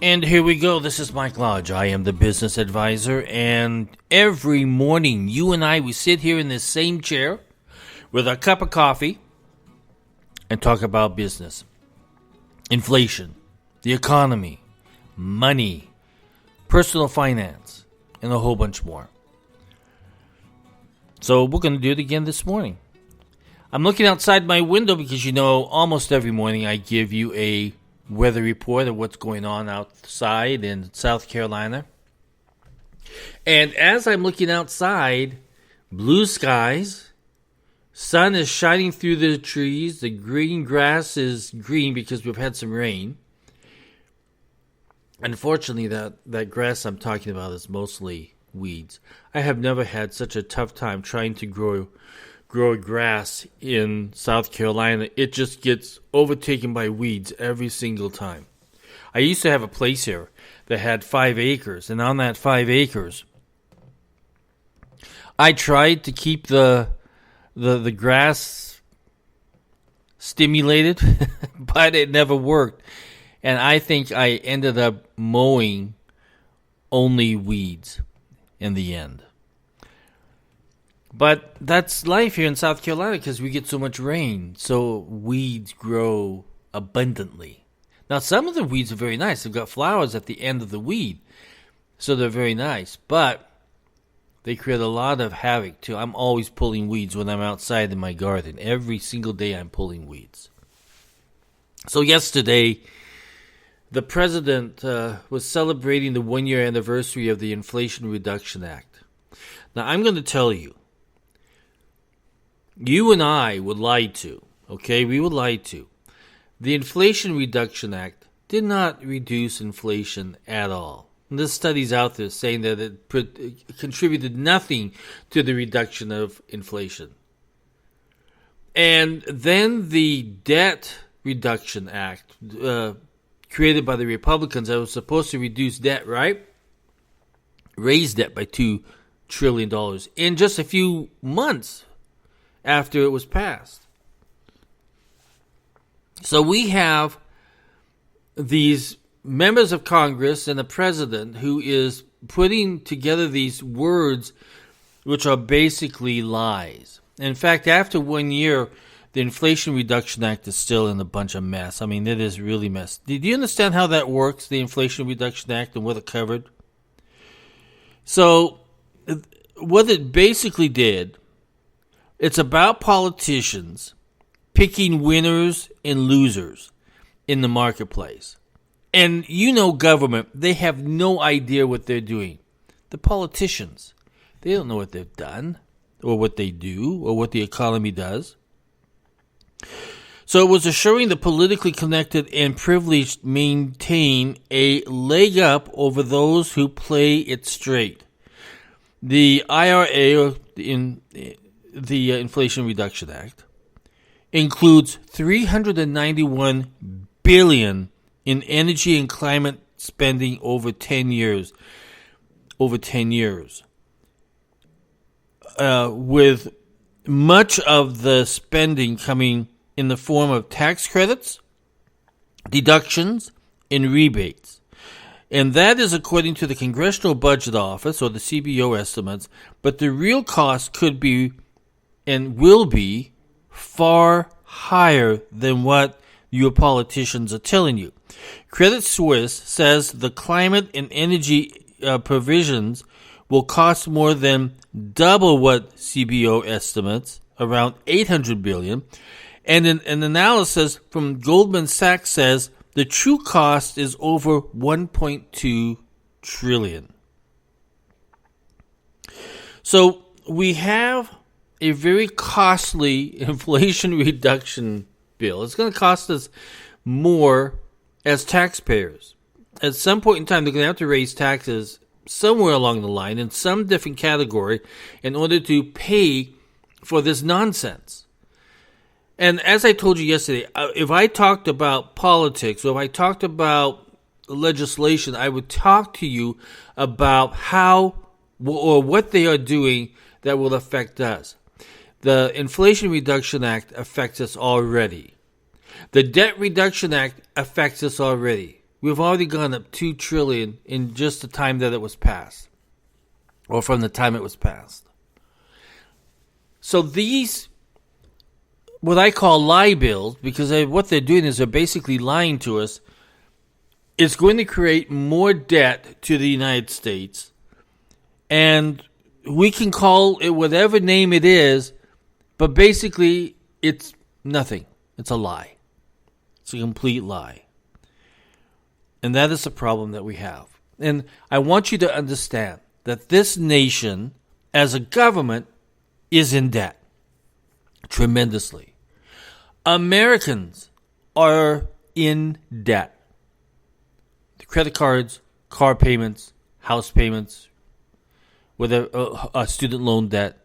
And here we go. This is Mike Lodge. I am the business advisor. And every morning, you and I, we sit here in this same chair with a cup of coffee and talk about business, inflation, the economy, money, personal finance, and a whole bunch more. So we're going to do it again this morning. I'm looking outside my window because, almost every morning I give you a weather report of what's going on outside in South Carolina. And as I'm looking outside, blue skies, sun is shining through the trees, the green grass is green because we've had some rain. Unfortunately, that grass I'm talking about is mostly weeds. I have never had such a tough time trying to grow grass in South Carolina. It just gets overtaken by weeds every single time. I used to have a place here that had 5 acres, and on that 5 acres, I tried to keep the grass stimulated, but it never worked. And I think I ended up mowing only weeds in the end. But that's life here in South Carolina because we get so much rain. So weeds grow abundantly. Now, some of the weeds are very nice. They've got flowers at the end of the weed. So they're very nice. But they create a lot of havoc, too. I'm always pulling weeds when I'm outside in my garden. Every single day I'm pulling weeds. So yesterday, the president was celebrating the 1-year anniversary of the Inflation Reduction Act. Now, I'm going to tell you, you and I would lie to, okay? We would lie to. The Inflation Reduction Act did not reduce inflation at all. And there's studies out there saying that it contributed nothing to the reduction of inflation. And then the Debt Reduction Act, created by the Republicans, that was supposed to reduce debt, right? Raise debt by $2 trillion in just a few months after it was passed. So we have these members of Congress and the president who is putting together these words which are basically lies. In fact, after 1 year, the Inflation Reduction Act is still in a bunch of mess. I mean, it is really messed. Do you understand how that works, the Inflation Reduction Act, and what it covered? So what it basically did, it's about politicians picking winners and losers in the marketplace. And government, they have no idea what they're doing. The politicians, they don't know what they've done or what they do or what the economy does. So it was assuring the politically connected and privileged maintain a leg up over those who play it straight. The IRA, or the Inflation Reduction Act, includes $391 billion in energy and climate spending over 10 years. With much of the spending coming in the form of tax credits, deductions, and rebates. And that is according to the Congressional Budget Office, or the CBO estimates, but the real cost could be and will be far higher than what your politicians are telling you. Credit Suisse says the climate and energy provisions will cost more than double what CBO estimates, around $800 billion. And an analysis from Goldman Sachs says the true cost is over $1.2 trillion. So we have a very costly inflation reduction bill. It's going to cost us more as taxpayers. At some point in time, they're going to have to raise taxes somewhere along the line in some different category in order to pay for this nonsense. And as I told you yesterday, if I talked about politics or if I talked about legislation, I would talk to you about how or what they are doing that will affect us. The Inflation Reduction Act affects us already. The Debt Reduction Act affects us already. we've already gone up $2 trillion in just the time that it was passed, or from the time it was passed. So these, what I call lie bills, because what they're doing is they're basically lying to us, is going to create more debt to the United States. And we can call it whatever name it is, but basically it's nothing. It's a lie. It's a complete lie. And that is the problem that we have. And I want you to understand that this nation, as a government, is in debt tremendously. Americans are in debt. The credit cards, car payments, house payments, with a student loan debt.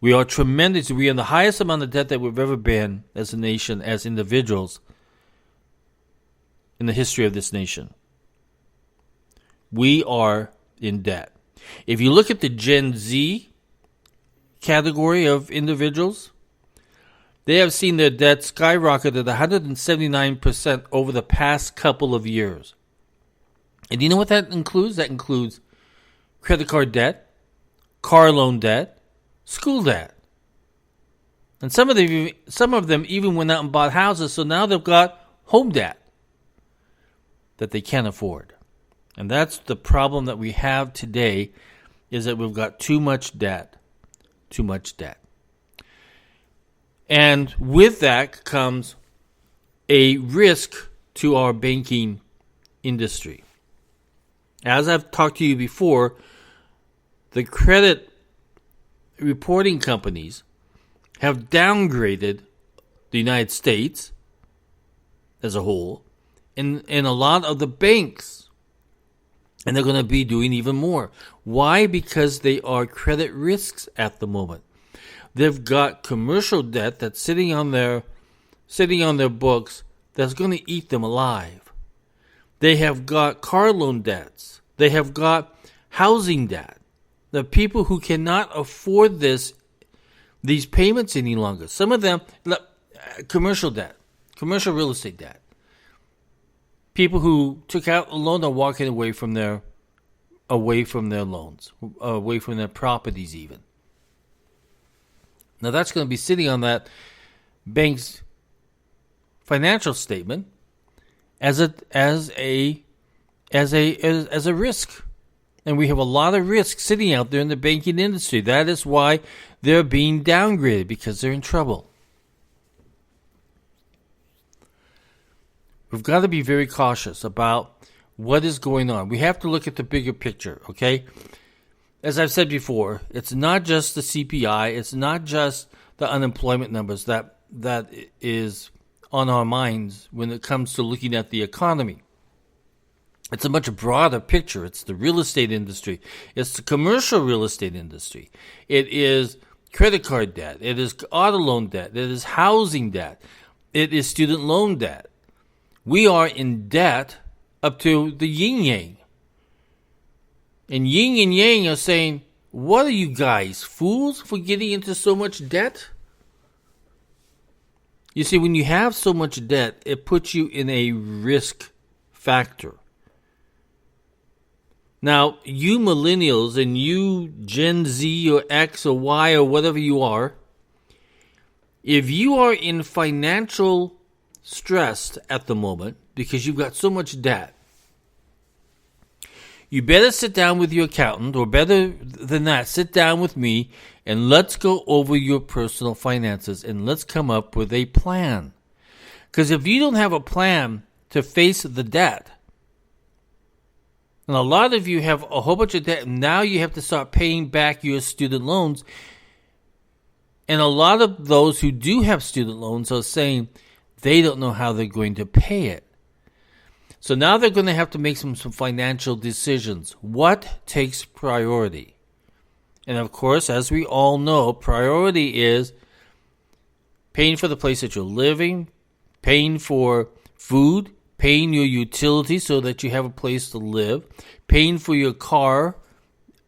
We are tremendous. We are in the highest amount of debt that we've ever been as a nation, as individuals, in the history of this nation. We are in debt. If you look at the Gen Z category of individuals, they have seen their debt skyrocket at 179% over the past couple of years. And you know what that includes? That includes credit card debt, car loan debt, school debt. And some of them even went out and bought houses, so now they've got home debt that they can't afford. And that's the problem that we have today, is that we've got too much debt. Too much debt. And with that comes a risk to our banking industry. As I've talked to you before, the credit reporting companies have downgraded the United States as a whole and a lot of the banks. And they're going to be doing even more. Why? Because they are credit risks at the moment. They've got commercial debt that's sitting on their books that's going to eat them alive. They have got car loan debts. They have got housing debt. The people who cannot afford these payments any longer. Some of them, commercial debt, commercial real estate debt. People who took out a loan are walking away from their loans, away from their properties even. Now that's going to be sitting on that bank's financial statement as a risk. And we have a lot of risk sitting out there in the banking industry. That is why they're being downgraded, because they're in trouble. We've got to be very cautious about what is going on. We have to look at the bigger picture, okay? As I've said before, it's not just the CPI, it's not just the unemployment numbers that is on our minds when it comes to looking at the economy. It's a much broader picture. It's the real estate industry. It's the commercial real estate industry. It is credit card debt. It is auto loan debt. It is housing debt. It is student loan debt. We are in debt up to the yin-yang. And yin and yang are saying, what are you guys, fools, for getting into so much debt? You see, when you have so much debt, it puts you in a risk factor. Now, you millennials and you Gen Z or X or Y or whatever you are, if you are in financial stress at the moment because you've got so much debt, you better sit down with your accountant, or better than that, sit down with me and let's go over your personal finances and let's come up with a plan. Because if you don't have a plan to face the debt, and a lot of you have a whole bunch of debt, and now you have to start paying back your student loans. And a lot of those who do have student loans are saying they don't know how they're going to pay it. So now they're going to have to make some financial decisions. What takes priority? And of course, as we all know, priority is paying for the place that you're living, paying for food, paying your utilities so that you have a place to live, paying for your car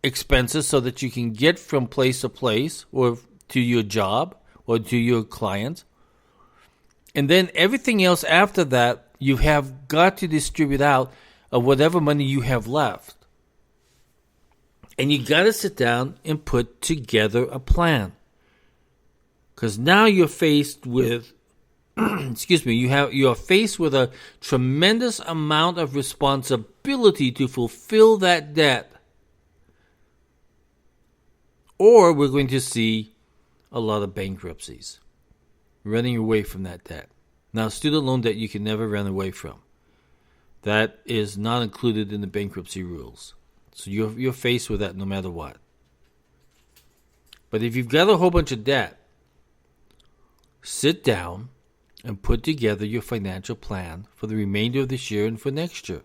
expenses so that you can get from place to place or to your job or to your clients. And then everything else after that you have got to distribute out of whatever money you have left. And you got to sit down and put together a plan. Because now you're faced with, you are faced with a tremendous amount of responsibility to fulfill that debt. Or we're going to see a lot of bankruptcies, running away from that debt. Now, student loan debt you can never run away from. That is not included in the bankruptcy rules. So you're faced with that no matter what. But if you've got a whole bunch of debt, sit down and put together your financial plan for the remainder of this year and for next year,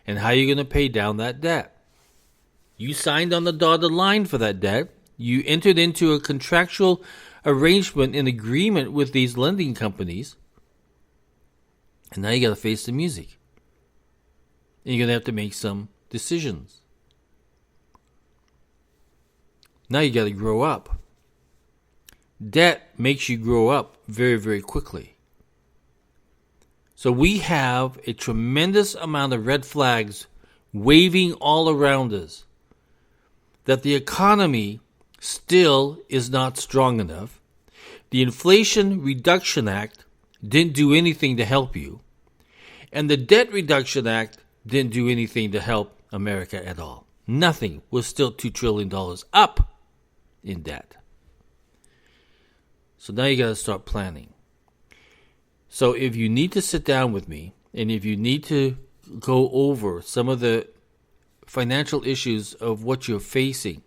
and how you're going to pay down that debt. You signed on the dotted line for that debt. You entered into a contractual arrangement and agreement with these lending companies. And now you got to face the music. And you're going to have to make some decisions. Now you got to grow up. Debt makes you grow up very, very quickly. So we have a tremendous amount of red flags waving all around us that the economy still is not strong enough. The Inflation Reduction Act didn't do anything to help you. And the Debt Reduction Act didn't do anything to help America at all. Nothing. We're still $2 trillion up in debt. So now you got to start planning. So if you need to sit down with me, and if you need to go over some of the financial issues of what you're facing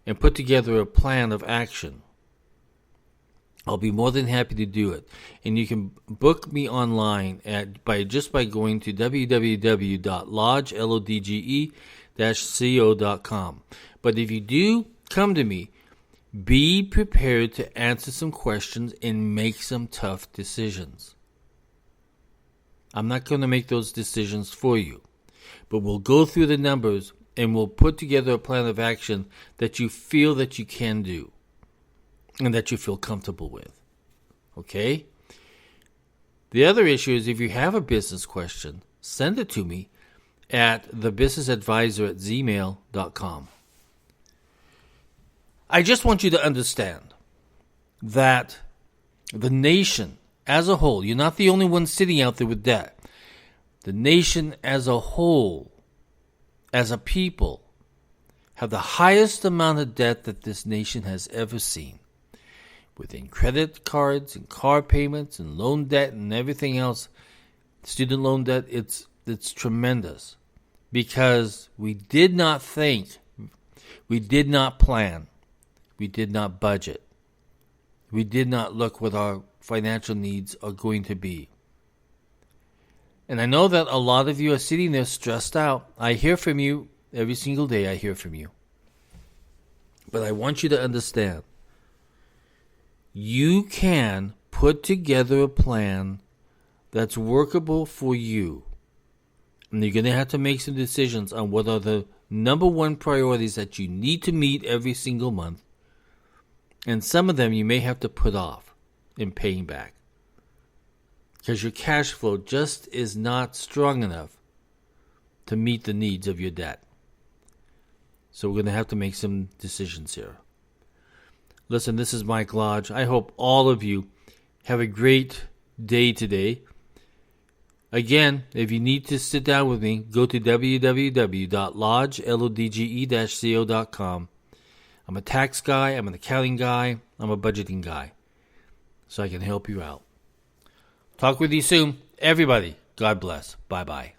and put together a plan of action, I'll be more than happy to do it. And you can book me online by going to www.lodge.co.com. But if you do come to me, be prepared to answer some questions and make some tough decisions. I'm not going to make those decisions for you, but we'll go through the numbers and we'll put together a plan of action that you feel that you can do and that you feel comfortable with. Okay? The other issue is if you have a business question, send it to me at thebusinessadvisor@gmail.com. I just want you to understand that the nation as a whole, you're not the only one sitting out there with debt. The nation as a whole, as a people, have the highest amount of debt that this nation has ever seen. Within credit cards and car payments and loan debt and everything else, student loan debt, it's tremendous. Because we did not think, we did not plan, we did not budget. We did not look what our financial needs are going to be. And I know that a lot of you are sitting there stressed out. I hear from you every single day. I hear from you. But I want you to understand, you can put together a plan that's workable for you. And you're going to have to make some decisions on what are the number one priorities that you need to meet every single month. And some of them you may have to put off in paying back. Because your cash flow just is not strong enough to meet the needs of your debt. So we're going to have to make some decisions here. Listen, this is Mike Lodge. I hope all of you have a great day today. Again, if you need to sit down with me, go to www.lodge.co.com. I'm a tax guy, I'm an accounting guy, I'm a budgeting guy. So I can help you out. Talk with you soon. Everybody, God bless. Bye-bye.